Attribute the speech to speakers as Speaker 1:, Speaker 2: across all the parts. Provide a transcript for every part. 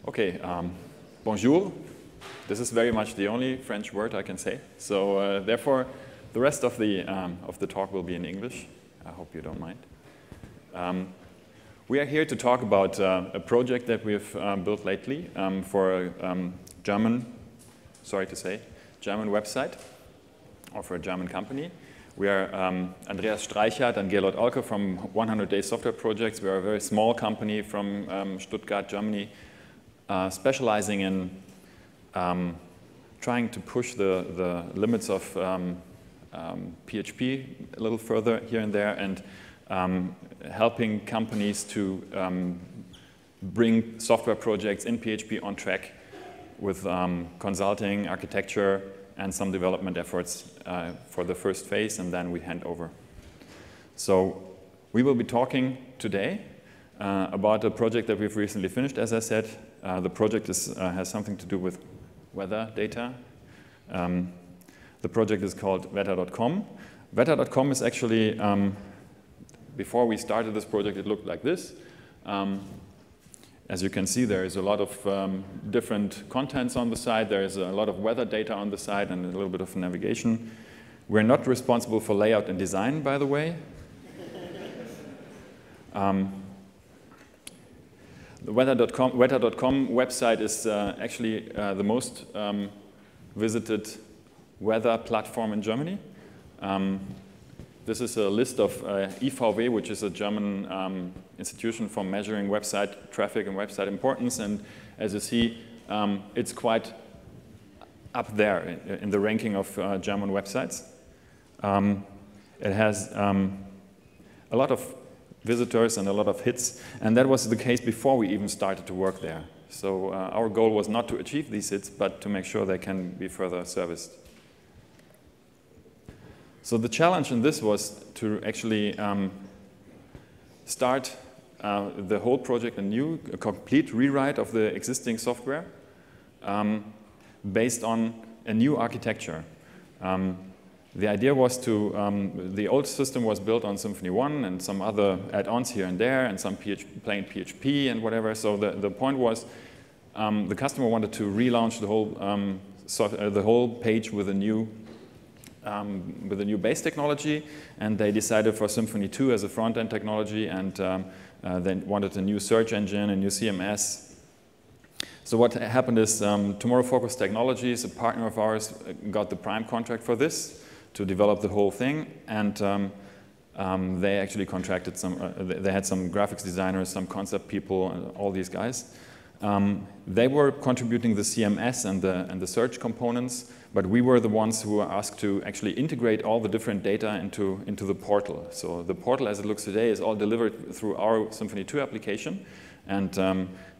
Speaker 1: Okay, bonjour. This is very much the only French word I can say. So therefore, the rest of the talk will be in English. I hope you don't mind. We are here to talk about a project that we've built lately for a German, sorry to say, German website, or for a German company. We are Andreas Streichert and Gaylord Aulke from 100 Day Software Projects. We are a very small company from Stuttgart, Germany, specializing in trying to push the limits of PHP a little further here and there, and helping companies to bring software projects in PHP on track with consulting, architecture, and some development efforts for the first phase, and then we hand over. So we will be talking today about a project that we've recently finished, as I said. The project has something to do with weather data. The project is called weather.com. Weather.com is actually, before we started this project, it looked like this. As you can see, there is a lot of different contents on the site. There is a lot of weather data on the site and a little bit of navigation. We're not responsible for layout and design, by the way. The weather.com website is actually the most visited weather platform in Germany. This is a list of IVW, which is a German institution for measuring website traffic and website importance. And as you see, it's quite up there in the ranking of German websites. It has a lot of visitors and a lot of hits, and that was the case before we even started to work there. So our goal was not to achieve these hits, but to make sure they can be further serviced. So the challenge in this was to actually start the whole project anew, a complete rewrite of the existing software based on a new architecture. The idea was to, the old system was built on Symphony 1 and some other add-ons here and there and some plain PHP and whatever. So the point was the customer wanted to relaunch the whole page with a new base technology, and they decided for Symphony 2 as a front-end technology, and they wanted a new search engine, a new CMS. So what happened is Tomorrow Focus Technologies, a partner of ours, got the prime contract for this to develop the whole thing, and they actually contracted they had some graphics designers, some concept people, all these guys. They were contributing the CMS and the search components, but we were the ones who were asked to actually integrate all the different data into the portal. So the portal as it looks today is all delivered through our Symphony 2 application, and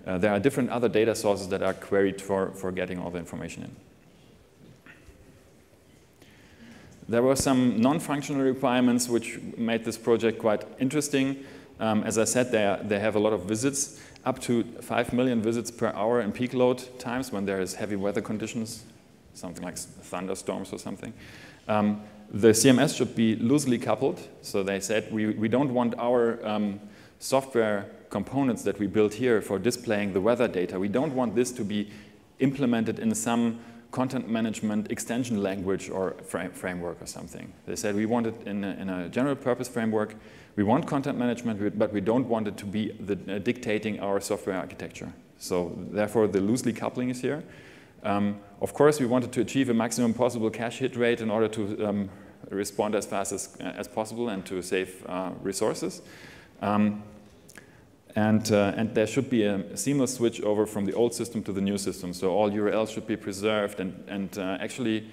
Speaker 1: there are different other data sources that are queried for getting all the information in. There were some non-functional requirements which made this project quite interesting. As I said, they have a lot of visits, up to 5 million visits per hour in peak load times when there is heavy weather conditions, something like thunderstorms or something. The CMS should be loosely coupled. So they said, we don't want our software components that we built here for displaying the weather data. We don't want this to be implemented in some content management extension language or framework or something. They said we want it in a general purpose framework. We want content management, but we don't want it to be dictating our software architecture. So therefore, the loosely coupling is here. Of course, we wanted to achieve a maximum possible cache hit rate in order to respond as fast as possible and to save resources. And there should be a seamless switch over from the old system to the new system. So all URLs should be preserved, and actually,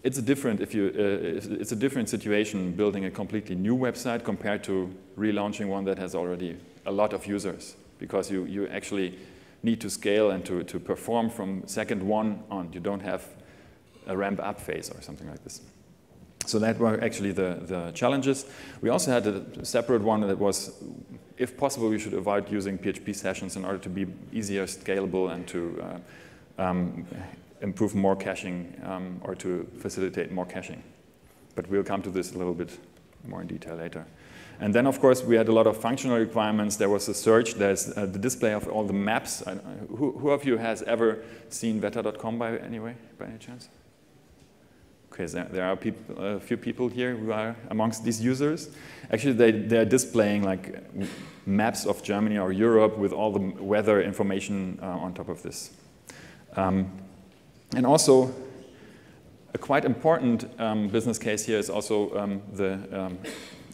Speaker 1: it's a different situation building a completely new website compared to relaunching one that has already a lot of users, because you actually need to scale and to perform from second one on. You don't have a ramp up phase or something like this. So that were actually the challenges. We also had a separate one that was, if possible, we should avoid using PHP sessions in order to be easier scalable and to improve more caching or to facilitate more caching. But we'll come to this a little bit more in detail later. And then, of course, we had a lot of functional requirements. There was a search. There's the display of all the maps. Who of you has ever seen wetter.com by any chance? Okay, so there are a few people here who are amongst these users. Actually, they're displaying like maps of Germany or Europe with all the weather information on top of this. And also, a quite important business case here is also the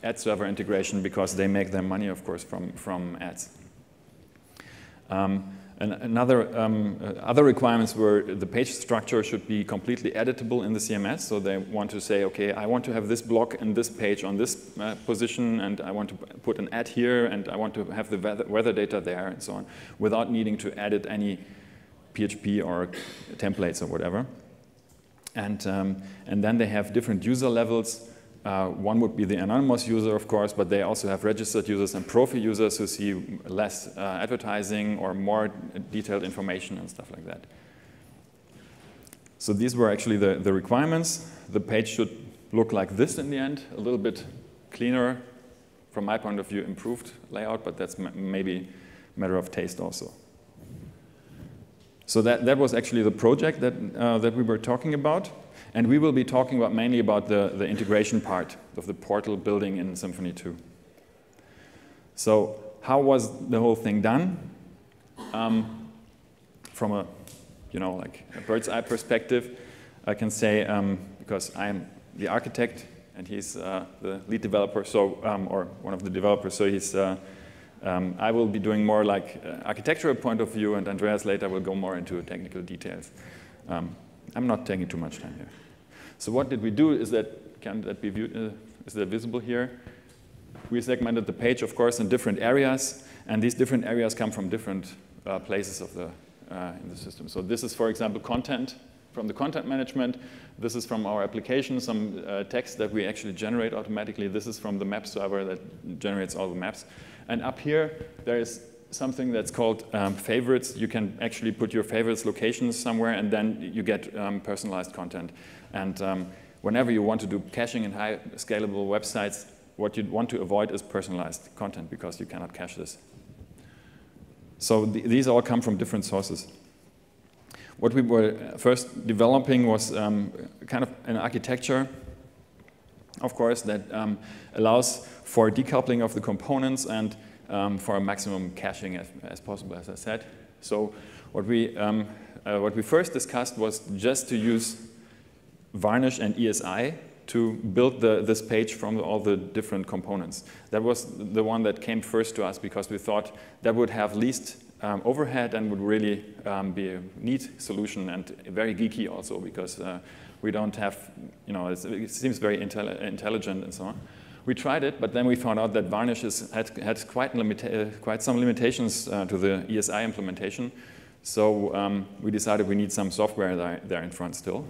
Speaker 1: ad server integration, because they make their money, of course, from ads. And other requirements were the page structure should be completely editable in the CMS. So they want to say, okay, I want to have this block and this page on this position, and I want to put an ad here, and I want to have the weather data there, and so on, without needing to edit any PHP or templates or whatever. And then they have different user levels. One would be the anonymous user, of course, but they also have registered users and profi users who see less advertising or more detailed information and stuff like that. So these were actually the requirements. The page should look like this in the end, a little bit cleaner, from my point of view, improved layout, but that's maybe a matter of taste also. So that was actually the project that we were talking about. And we will be talking mainly about the integration part of the portal building in Symfony 2. So how was the whole thing done? From a, like a bird's eye perspective, I can say, because I'm the architect and he's the lead developer, so or one of the developers, so he's. I will be doing more like architectural point of view, and Andreas later will go more into technical details. I'm not taking too much time here. So what did we do? Is that, can that be viewed, is that visible here? We segmented the page, of course, in different areas, and these different areas come from different places of in the system. So this is, for example, content from the content management. This is from our application, some text that we actually generate automatically. This is from the map server that generates all the maps. And up here, there is something that's called favorites. You can actually put your favorites locations somewhere, and then you get personalized content. And whenever you want to do caching in high scalable websites, what you want to avoid is personalized content, because you cannot cache this. So these all come from different sources. What we were first developing was kind of an architecture, of course, that allows for decoupling of the components and for a maximum caching as possible, as I said. So what we first discussed was just to use Varnish and ESI to build this page from all the different components. That was the one that came first to us, because we thought that would have least overhead and would really be a neat solution, and very geeky also, because we don't have, it seems very intelligent and so on. We tried it, but then we found out that Varnish had quite some limitations to the ESI implementation. So we decided we need some software there in front still.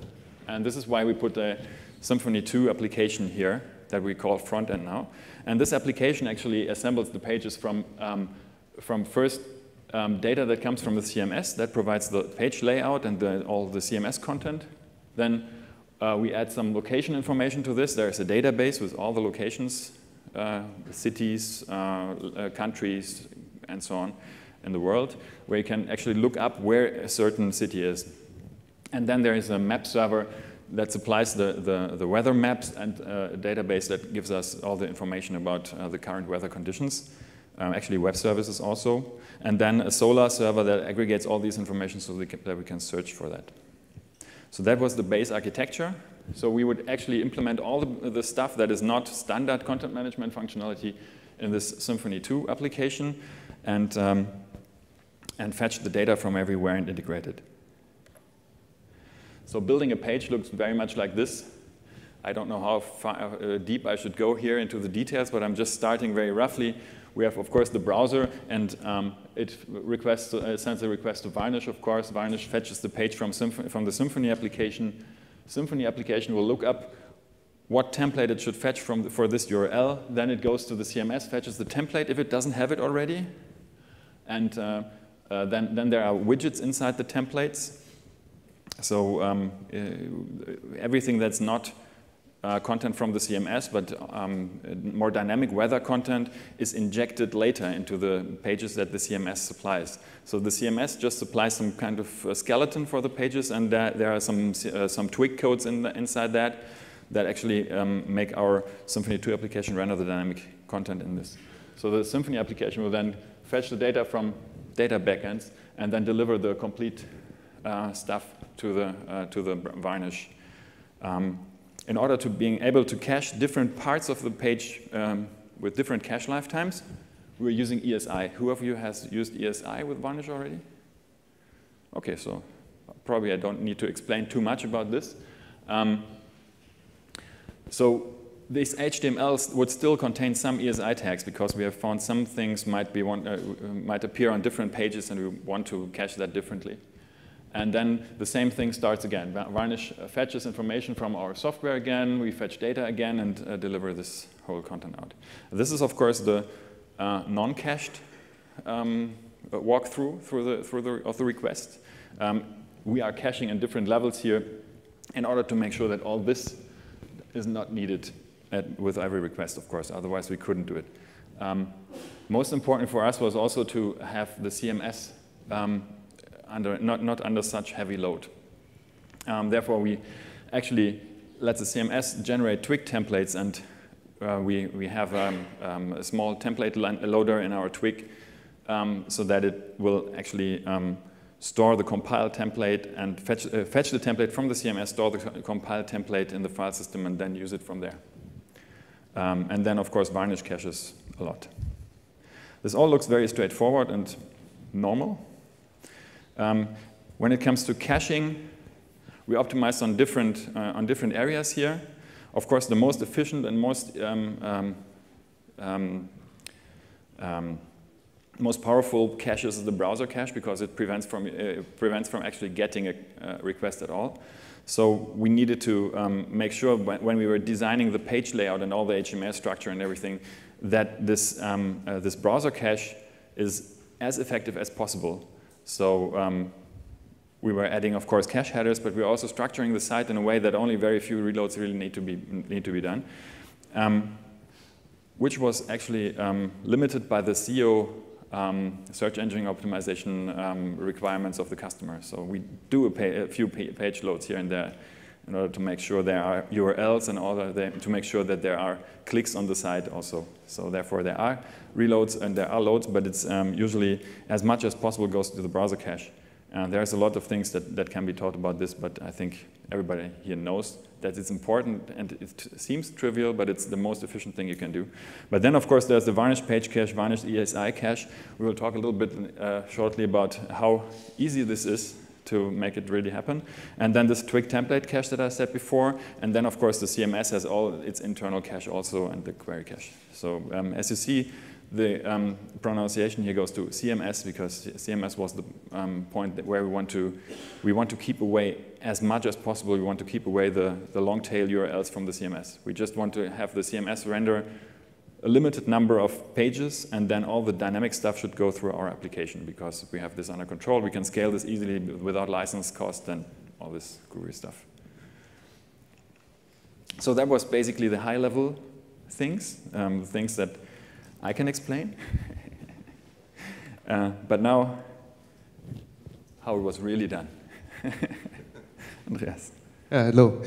Speaker 1: And this is why we put a Symfony 2 application here that we call front-end now. And this application actually assembles the pages from first data that comes from the CMS that provides the page layout and all the CMS content. Then we add some location information to this. There's a database with all the locations, cities, countries, and so on in the world, where you can actually look up where a certain city is. And then there is a map server that supplies the weather maps, and a database that gives us all the information about the current weather conditions. Actually web services also. And then a Solar server that aggregates all these information so that we can search for that. So that was the base architecture. So we would actually implement all the stuff that is not standard content management functionality in this Symfony 2 application, and fetch the data from everywhere and integrate it. So building a page looks very much like this. I don't know how far, deep I should go here into the details, but I'm just starting very roughly. We have, of course, the browser, and it sends a request to Varnish, of course. Varnish fetches the page from the Symfony application. Symfony application will look up what template it should fetch for this URL. Then it goes to the CMS, fetches the template if it doesn't have it already. And then there are widgets inside the templates. So everything that's not content from the CMS, but more dynamic weather content is injected later into the pages that the CMS supplies. So the CMS just supplies some kind of skeleton for the pages, and there are some twig codes inside that actually make our Symfony 2 application render the dynamic content in this. So the Symfony application will then fetch the data from data backends and then deliver the complete stuff to the Varnish. In order to being able to cache different parts of the page with different cache lifetimes, we're using ESI. Who of you has used ESI with Varnish already? Okay, so probably I don't need to explain too much about this. So these HTMLs would still contain some ESI tags because we have found some things might appear on different pages and we want to cache that differently. And then the same thing starts again. Varnish fetches information from our software again, we fetch data again and deliver this whole content out. This is of course the non-cached walkthrough of the request. We are caching in different levels here in order to make sure that all this is not needed with every request, of course, otherwise we couldn't do it. Most important for us was also to have the CMS not under such heavy load. Therefore, we actually let the CMS generate twig templates, and we have a small template loader in our twig so that it will actually store the compiled template and fetch the template from the CMS, store the compiled template in the file system, and then use it from there. And then, of course, Varnish caches a lot. This all looks very straightforward and normal. When it comes to caching, we optimized on different areas here. Of course, the most efficient and most powerful cache is the browser cache because it prevents from actually getting a request at all. So we needed to make sure when we were designing the page layout and all the HTML structure and everything that this browser cache is as effective as possible. So we were adding, of course, cache headers, but we were also structuring the site in a way that only very few reloads really need to be done, which was actually limited by the SEO search engine optimization requirements of the customer. So we do a few page loads here and there in order to make sure there are URLs and to make sure that there are clicks on the site also. So therefore there are reloads and there are loads, but it's usually as much as possible goes to the browser cache. There's a lot of things that can be taught about this, but I think everybody here knows that it's important, and it seems trivial, but it's the most efficient thing you can do. But then, of course, there's the Varnish page cache, Varnish ESI cache. We will talk a little bit shortly about how easy this is to make it really happen. And then this twig template cache that I said before. And then, of course, the CMS has all its internal cache also and the query cache. So as you see, the pronunciation here goes to CMS because CMS was the point where we want to keep away as much as possible. We want to keep away the long tail URLs from the CMS. We just want to have the CMS render a limited number of pages, and then all the dynamic stuff should go through our application because we have this under control. We can scale this easily without license cost and all this groovy stuff. So that was basically the high-level things, the things that I can explain. But now, how it was really done. Andreas.
Speaker 2: Hello.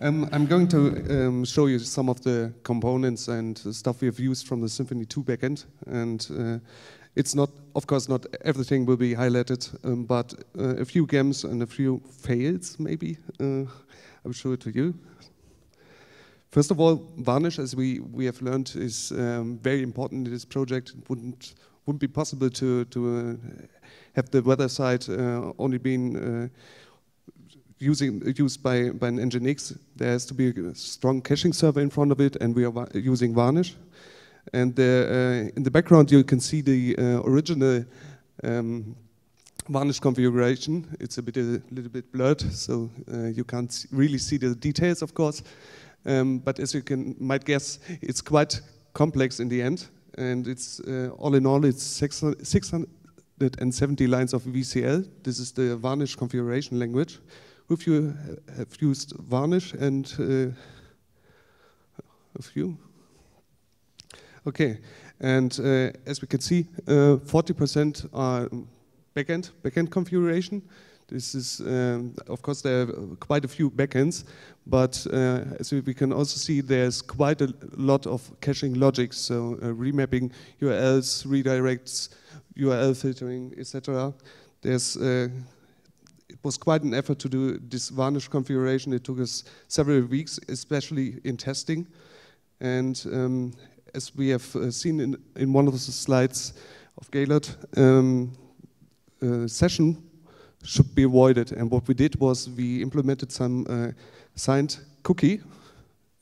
Speaker 2: I'm going to show you some of the components and stuff we have used from the Symfony 2 backend. And it's not, of course, not everything will be highlighted, but a few gems and a few fails, maybe. I'll show it to you. First of all, Varnish, as we have learned, is very important in this project. It wouldn't be possible to have the weather site only being used by an Nginx. There has to be a strong caching server in front of it, and we are using Varnish. And in the background, you can see the original Varnish configuration. It's a little bit blurred, so you can't really see the details, of course. But as you might guess, it's quite complex in the end. And it's all in all, it's 670 lines of VCL. This is the Varnish configuration language. If you have used Varnish and a few. Okay, and as we can see, 40% are backend configuration. This is, of course, there are quite a few backends, but as we can also see, there's quite a lot of caching logic, so remapping URLs, redirects, URL filtering, etc. There's it was quite an effort to do this varnish configuration. It took us several weeks, especially in testing. And as we have seen in one of the slides of Gaylord, session should be avoided. And what we did was we implemented some signed cookie.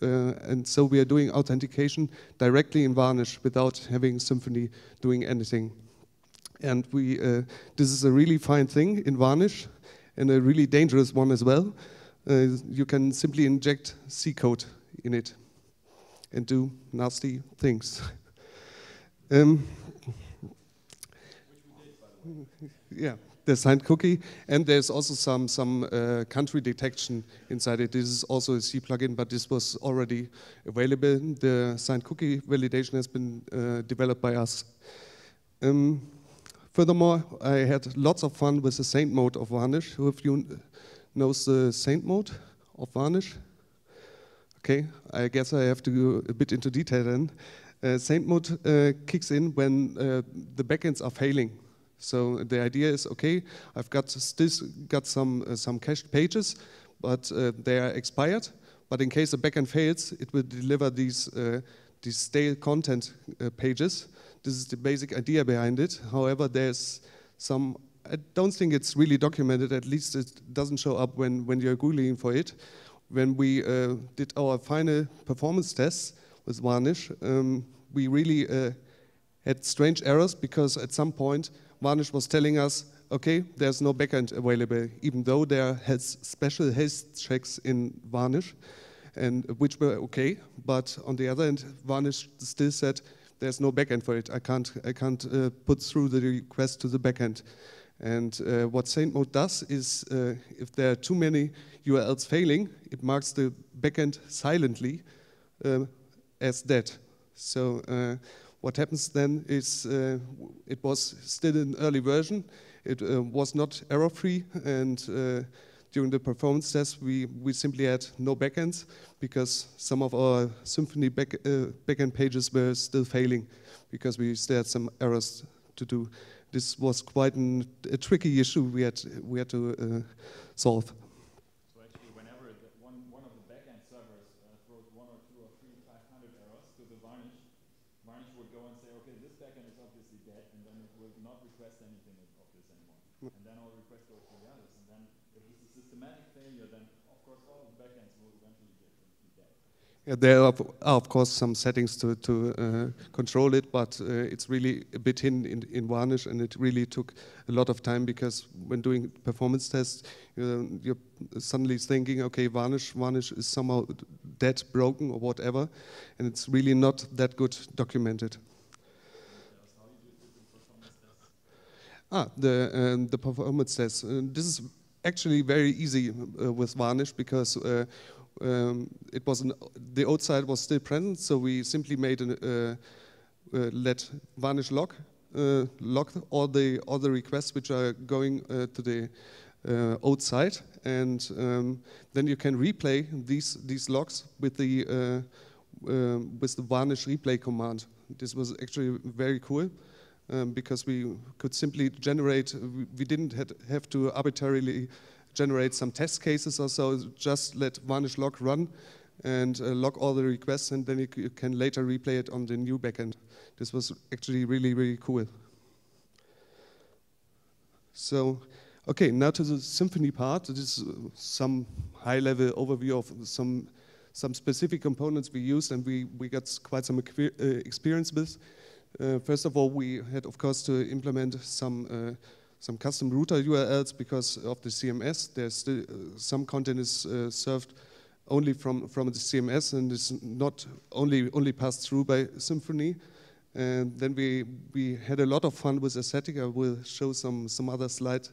Speaker 2: And so we are doing authentication directly in Varnish without having Symfony doing anything. And this is a really fine thing in Varnish, and a really dangerous one as well. You can simply inject C code in it and do nasty things. Yeah, the signed cookie, and there's also some country detection inside it. This is also a C plugin, but this was already available. The signed cookie validation has been developed by us. Furthermore, I had lots of fun with the Saint mode of Varnish. Who of you knows the Saint mode of Varnish? Okay, I guess I have to go a bit into detail then. Saint mode kicks in when the backends are failing. So the idea is, okay, I've still got some cached pages, but they are expired. But in case the backend fails, it will deliver these stale content pages. This is the basic idea behind it. However, there's some, I don't think it's really documented, at least it doesn't show up when you're Googling for it. When we did our final performance tests with Varnish, we really had strange errors, because at some point Varnish was telling us, okay, there's no backend available, even though there has special health checks in Varnish, and which were okay. But on the other hand, Varnish still said, there's no backend for it. I can't put through the request to the backend. And what Saint mode does is, if there are too many URLs failing, it marks the backend silently as dead. So what happens then is, it was still an early version. It was not error-free, and during the performance test, we simply had no backends, because some of our Symfony backend pages were still failing, because we still had some errors to do. This was quite a tricky issue we had to solve.
Speaker 1: So actually, whenever one of the backend servers throws 1 or 2 or 3 500 errors to the Varnish, Varnish would go and say, okay, this backend is obviously dead, and then it will not request anything of this anymore. And then all requests go to the others. And then if it's a systematic failure, then of course all the backends will eventually be dead.
Speaker 2: Yeah, there are of course some settings to control it, but it's really a bit hidden in Varnish, and it really took a lot of time, because when doing performance tests, you're suddenly thinking, okay, Varnish is somehow dead, broken, or whatever, and it's really not that good documented. The performance tests. This is actually very easy with Varnish, because it was the old side was still present, so we simply made let Varnish log all the requests which are going to the old site, and then you can replay these logs with the Varnish replay command. This was actually very cool. Because we could simply generate, we didn't have to arbitrarily generate some test cases or so, just let Varnish log run and log all the requests, and then you can later replay it on the new backend. This was actually really, really cool. So, okay, now to the Symfony part. This is some high-level overview of some specific components we used, and we got quite some experience with. First of all, we had, of course, to implement some custom router URLs because of the CMS. There's still some content is served only from the CMS and is not only passed through by Symfony. And then we had a lot of fun with aesthetic. I will show some other slides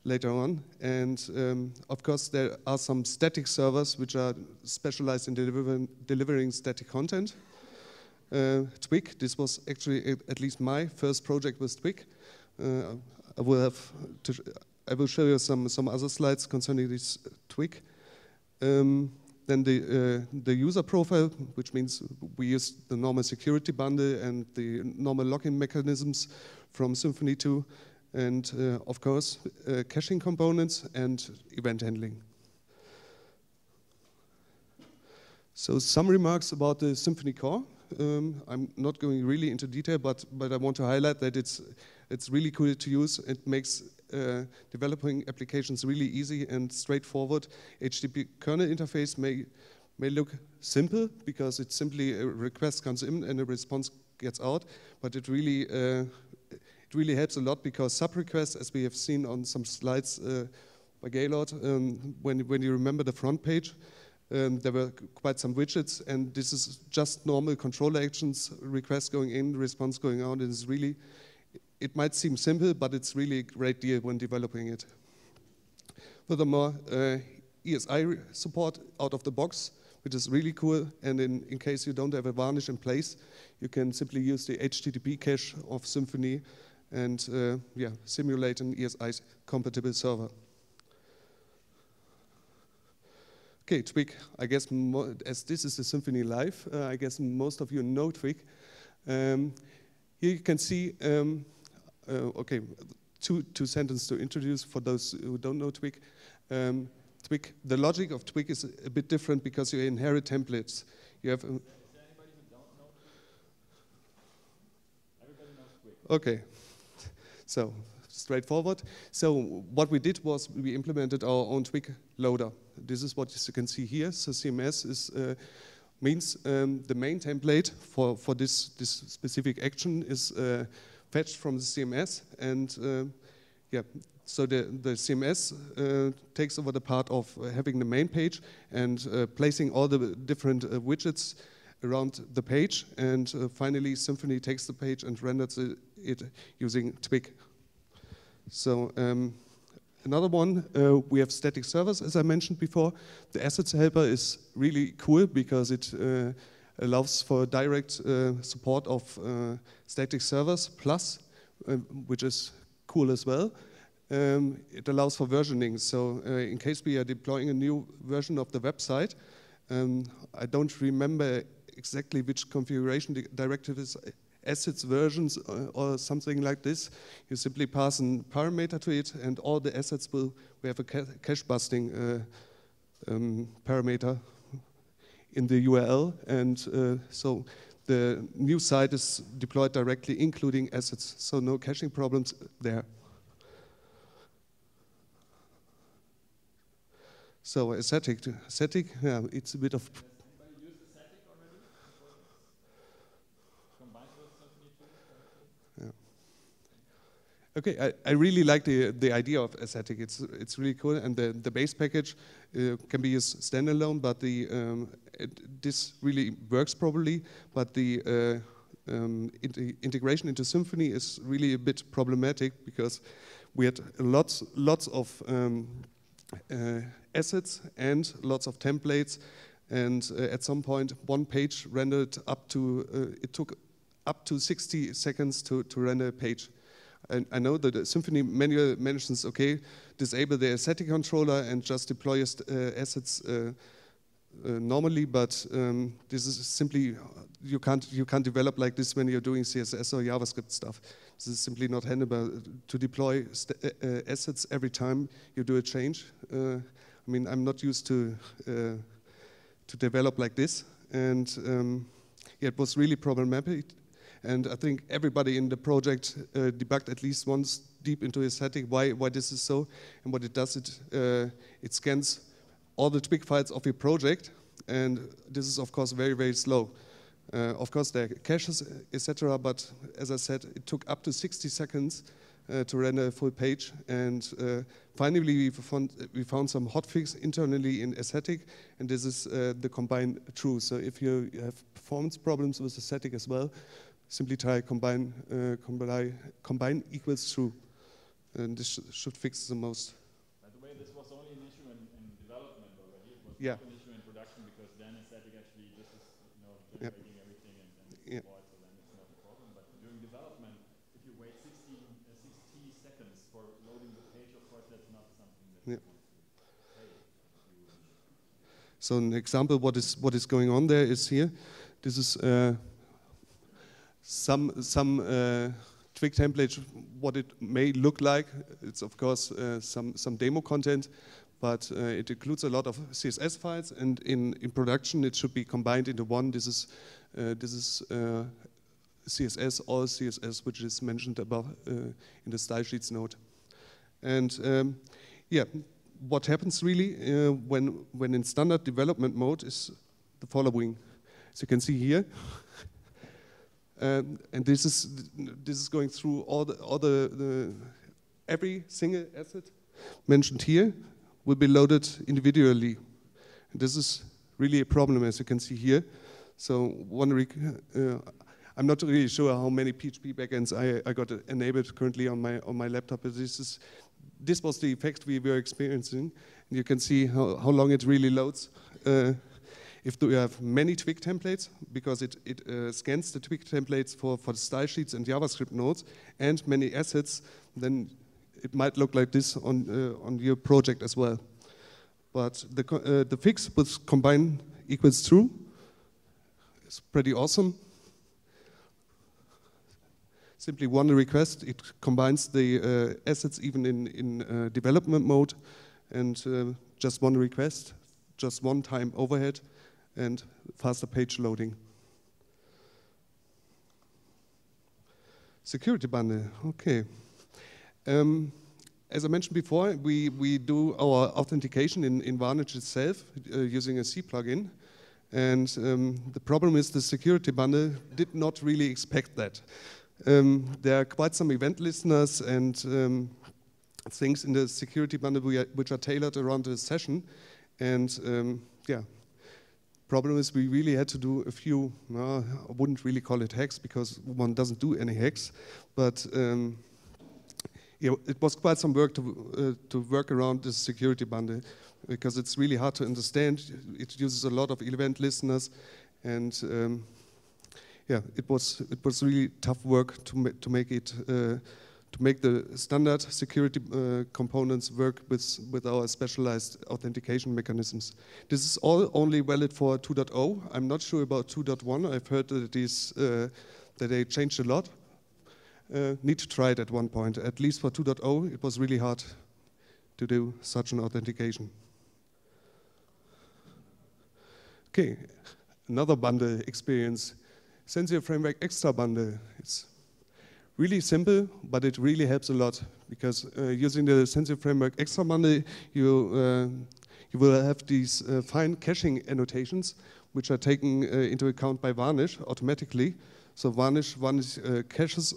Speaker 2: later on. And of course, there are some static servers which are specialized in delivering static content. Twig, this was actually at least my first project with Twig. I will show you some other slides concerning this Twig. Then the user profile, which means we use the normal security bundle and the normal login mechanisms from Symfony 2, and of course caching components and event handling. So some remarks about the Symfony core. I'm not going really into detail, but I want to highlight that it's really cool to use. It makes developing applications really easy and straightforward. HTTP kernel interface may look simple because it's simply a request comes in and a response gets out, but it really helps a lot because sub-requests, as we have seen on some slides by Gaylord, when you remember the front page, there were quite some widgets, and this is just normal control actions, requests going in, response going out. It might seem simple, but it's really a great deal when developing it. Furthermore, ESI support out of the box, which is really cool. And in case you don't have a varnish in place, you can simply use the HTTP cache of Symfony and simulate an ESI compatible server. Okay, Twig. I guess as this is the SymfonyLive, I guess most of you know Twig. Here you can see. Okay, two sentences to introduce for those who don't know Twig. Twig. The logic of Twig is a bit different because you inherit templates. You have. Is there anybody who don't know Twig? Everybody knows Twig. Okay, so straightforward. So what we did was we implemented our own Twig loader. This is what you can see here. So CMS is means the main template for this specific action is fetched from the CMS, and so the CMS takes over the part of having the main page and placing all the different widgets around the page, and finally Symfony takes the page and renders it using Twig. So another one, we have static servers, as I mentioned before. The assets helper is really cool because it allows for direct support of static servers plus, which is cool as well. It allows for versioning. So in case we are deploying a new version of the website, I don't remember exactly which configuration the directive is, assets versions or something like this. You simply pass a parameter to it, and all the assets we have a cache busting parameter in the URL, and so the new site is deployed directly, including assets, so no caching problems there. So static, yeah, it's a bit of. Has anybody used the static already? Combined with Symfony 2? Yeah. Okay, I really like the idea of static. It's really cool, and the base package can be used standalone, but this really works properly. But the integration into Symfony is really a bit problematic because we had lots of assets and lots of templates, and at some point one page rendered up to it took up to 60 seconds to render a page. And I know that the Symfony manual mentions, okay, disable the static controller and just deploy assets normally, but this is simply you can't develop like this when you're doing CSS or JavaScript stuff. This is simply not handleable to deploy assets every time you do a change. I mean, I'm not used to develop like this, and yeah, it was really problematic. And I think everybody in the project debugged at least once deep into a static why this is so, and what it does, it scans all the Twig files of your project, and this is of course very slow. Of course there are caches, etc., but as I said, it took up to 60 seconds to render a full page, and finally we found some hotfix internally in static, and this is the combine true. So if you have performance problems with the static as well, simply try combine equals true. and this should fix the most.
Speaker 1: By the way, this was only an issue in development already. It was
Speaker 2: Yeah.
Speaker 1: not an issue in production because then aesthetic actually this is generating everything and it's deployed, so then it's not a problem. But during development, if you wait 60 seconds for loading the page, of course that's not something that you want to pay.
Speaker 2: So an example what is going on there is here. This is some Twig template, what it may look like. It's of course some demo content, but it includes a lot of CSS files, and in production it should be combined into one. This is CSS, all CSS, which is mentioned above in the style sheets node. And yeah, what happens really when in standard development mode is the following. As you can see here. And this is going through every single asset mentioned here will be loaded individually. And this is really a problem, as you can see here. So I'm not really sure how many PHP backends I got enabled currently on my laptop, but this was the effect we were experiencing. And you can see how long it really loads. If you have many Twig templates, because it scans the Twig templates for the style sheets and JavaScript nodes, and many assets, then it might look like this on your project as well. But the fix with combine equals true. It's pretty awesome. Simply one request. It combines the assets even in development mode, and just one request, just one time overhead, and faster page loading. Security bundle, okay. As I mentioned before, we do our authentication in Varnish itself using a C plugin. And the problem is the security bundle did not really expect that. There are quite some event listeners and things in the security bundle which are tailored around the session. And yeah. Problem is we really had to do a few, I wouldn't really call it hacks because one doesn't do any hacks, but yeah, it was quite some work to work around this security bundle because it's really hard to understand. It uses a lot of event listeners, and yeah, it was really tough work to make it to make the standard security components work with our specialized authentication mechanisms. This is all only valid for 2.0. I'm not sure about 2.1. I've heard that that they changed a lot. Need to try it at one point. At least for 2.0, it was really hard to do such an authentication. Okay, another bundle experience. Sensor Framework Extra bundle. It's really simple, but it really helps a lot because using the Sensor Framework Extra bundle, you will have these fine caching annotations, which are taken into account by Varnish automatically. So Varnish caches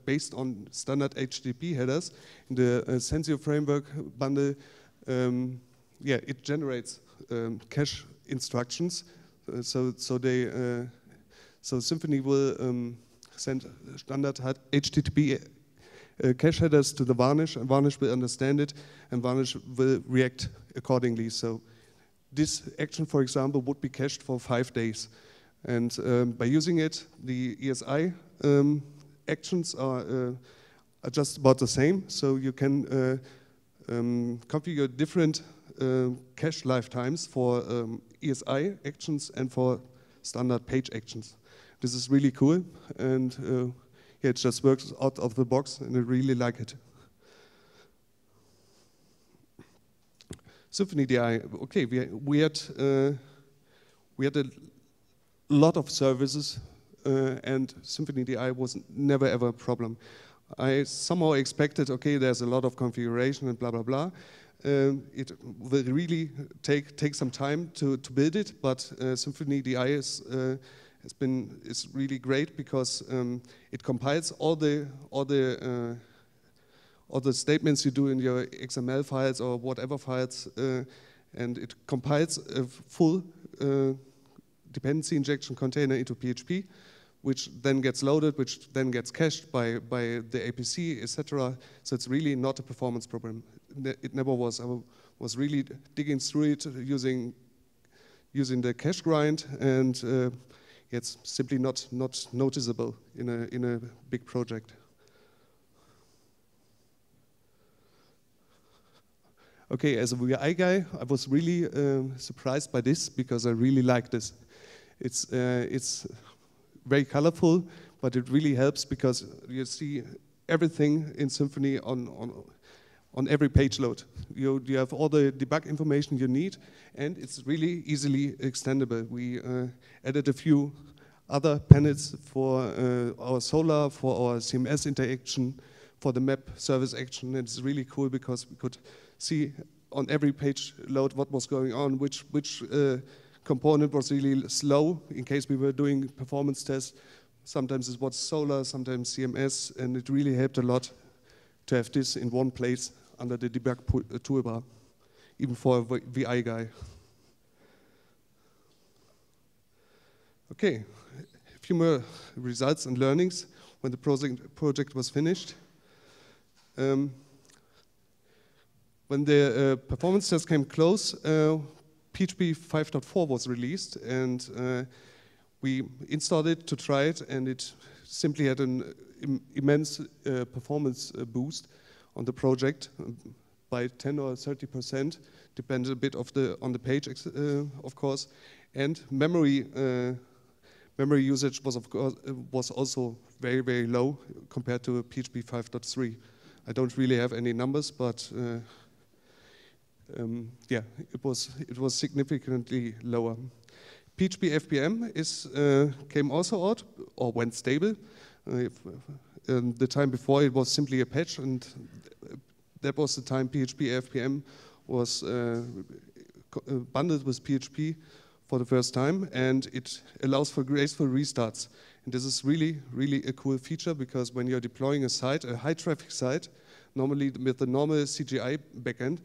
Speaker 2: based on standard HTTP headers. In the Sensor Framework bundle, yeah, it generates cache instructions. So Symfony will send standard HTTP cache headers to the Varnish, and Varnish will understand it, and Varnish will react accordingly. So this action, for example, would be cached for 5 days. And by using it, the ESI actions are just about the same. So you can configure different cache lifetimes for ESI actions and for standard page actions. This is really cool, and yeah, it just works out of the box, and I really like it. Symfony DI, okay, we had a lot of services, and Symfony DI was never ever a problem. I somehow expected, okay, there's a lot of configuration and blah blah blah. It will really take some time to build it, but Symfony DI is really great because it compiles all the statements you do in your XML files or whatever files, and it compiles a full dependency injection container into PHP, which then gets loaded, which then gets cached by the APC, etc. So it's really not a performance problem. It never was. I was really digging through it using the cache grind, and it's simply not noticeable in a big project. Okay, as a VI guy, I was really surprised by this because I really like this. It's very colorful, but it really helps because you see everything in Symfony on every page load. You have all the debug information you need, and it's really easily extendable. We added a few other panels for our Solar, for our CMS interaction, for the map service action. It's really cool because we could see on every page load what was going on, which component was really slow in case we were doing performance tests. Sometimes it was Solar, sometimes CMS, and it really helped a lot to have this in one place under the debug toolbar, even for a VI guy. Okay, a few more results and learnings when the project was finished. When the performance test came close, PHP 5.4 was released, and we installed it to try it, and it simply had an immense performance boost on the project by 10 or 30%, depends a bit on the page, of course, and memory usage was also very, very low compared to PHP 5.3. I don't really have any numbers, but yeah, it was significantly lower. PHP FPM came also out, or went stable. The time before it was simply a patch, and that was the time PHP FPM was bundled with PHP for the first time, and it allows for graceful restarts. And this is really, really a cool feature, because when you're deploying a site, a high traffic site, normally with the normal CGI backend,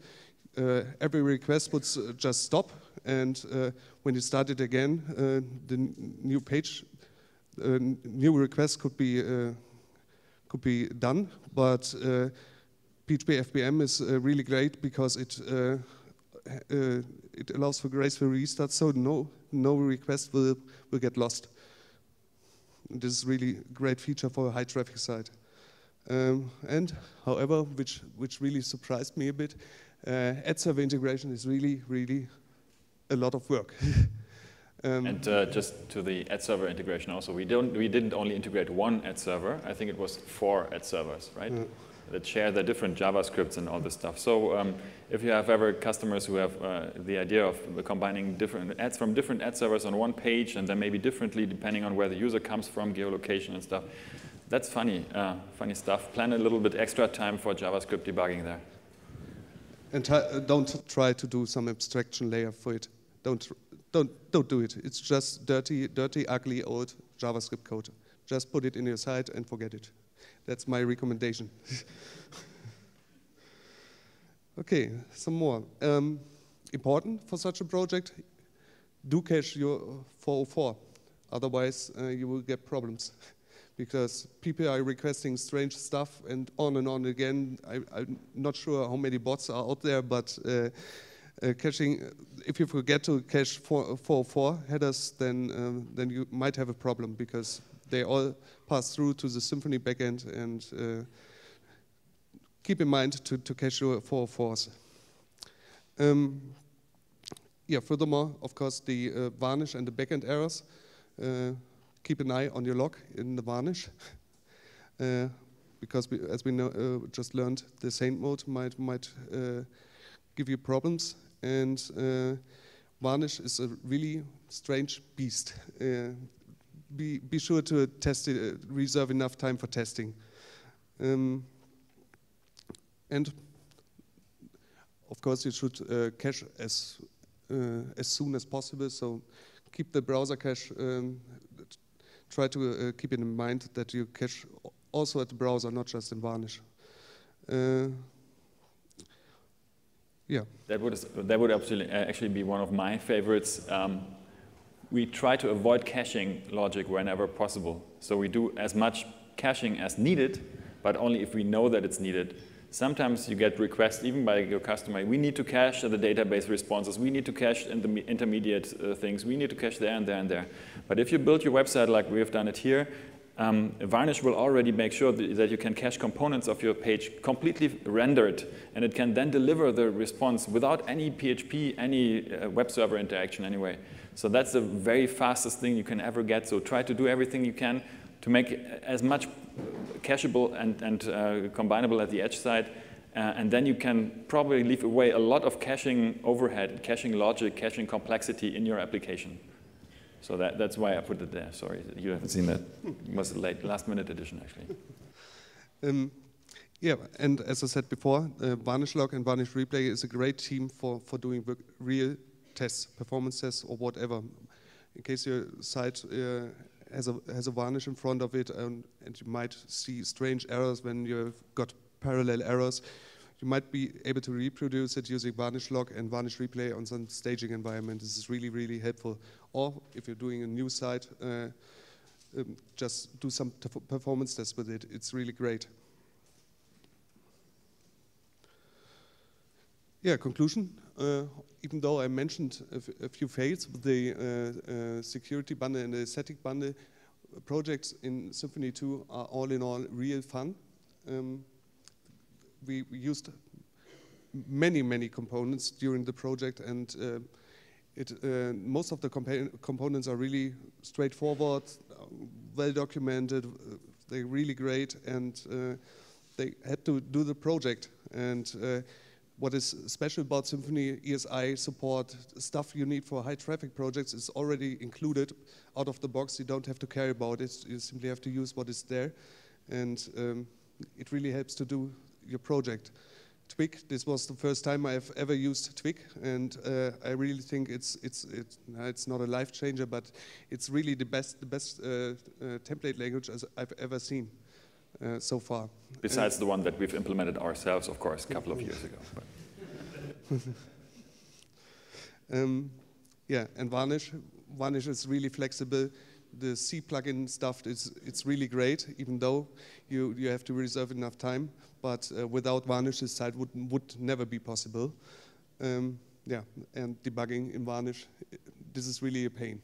Speaker 2: every request would just stop, and when you start it again, the new page, new request could be done. But PHP FPM is really great because it allows for graceful restart, so no request will get lost. This is really a great feature for a high traffic site. And however, which really surprised me a bit, ad server integration is really, really a lot of work.
Speaker 1: And just to the ad server integration also, we didn't only integrate one ad server. I think it was 4 ad servers, right? That share the different JavaScripts and all this stuff. So if you have ever customers who have the idea of combining different ads from different ad servers on one page, and then maybe differently depending on where the user comes from, geolocation and stuff, that's funny stuff. Plan a little bit extra time for JavaScript debugging there. And
Speaker 2: don't try to do some abstraction layer for it. Don't do it. It's just dirty, ugly, old JavaScript code. Just put it in your site and forget it. That's my recommendation. Okay, some more. Important for such a project, do cache your 404. Otherwise, you will get problems. Because people are requesting strange stuff and on again. I'm not sure how many bots are out there, but caching, if you forget to cache 404 headers, then you might have a problem, because they all pass through to the Symfony backend, and keep in mind to cache your 404s. Yeah, furthermore, of course, the varnish and the backend errors. Keep an eye on your log in the varnish, because as we know, just learned, the saint mode might give you problems, and varnish is a really strange beast. Be sure to test it, reserve enough time for testing. And of course, you should cache as soon as possible. So keep the browser cache. Try to keep it in mind that you cache also at the browser, not just in varnish. Yeah.
Speaker 1: That would actually be one of my favorites. we try to avoid caching logic whenever possible. So we do as much caching as needed, but only if we know that it's needed. Sometimes you get requests even by your customer, we need to cache the database responses, we need to cache in the intermediate things, we need to cache there and there and there. But if you build your website like we have done it here, Varnish will already make sure that you can cache components of your page completely rendered, and it can then deliver the response without any PHP, any web server interaction anyway. So that's the very fastest thing you can ever get. So try to do everything you can to make as much cacheable and combinable at the edge side, and then you can probably leave away a lot of caching overhead, caching logic, caching complexity in your application. So that's why I put it there. Sorry, you haven't seen that. It was a last-minute addition, actually.
Speaker 2: Yeah, and as I said before, Varnish Log and Varnish Replay is a great team for doing real tests, performance tests, or whatever. In case your site has a varnish in front of it, and you might see strange errors when you've got parallel errors, you might be able to reproduce it using Varnish Log and Varnish Replay on some staging environment. This is really, really helpful. Or if you're doing a new site, just do some performance tests with it. It's really great. Yeah, conclusion. Even though I mentioned a few fails with the security bundle and the static bundle, projects in Symfony 2 are all in all real fun. We used many components during the project, and most of the components are really straightforward, well documented, they're really great, and they had to do the project. And what is special about Symfony ESI support, stuff you need for high traffic projects is already included out of the box. You don't have to care about it, you simply have to use what is there, and it really helps to do your project. Twig, this was the first time I've ever used Twig, and I really think it's not a life changer, but it's really the best template language as I've ever seen so far.
Speaker 1: Besides the one that we've implemented ourselves, of course, a couple of years ago.
Speaker 2: Yeah, and Varnish is really flexible. The C plugin stuff it's really great, even though you have to reserve enough time. But without Varnish, this site would never be possible. Yeah, and debugging in Varnish, this is really a pain.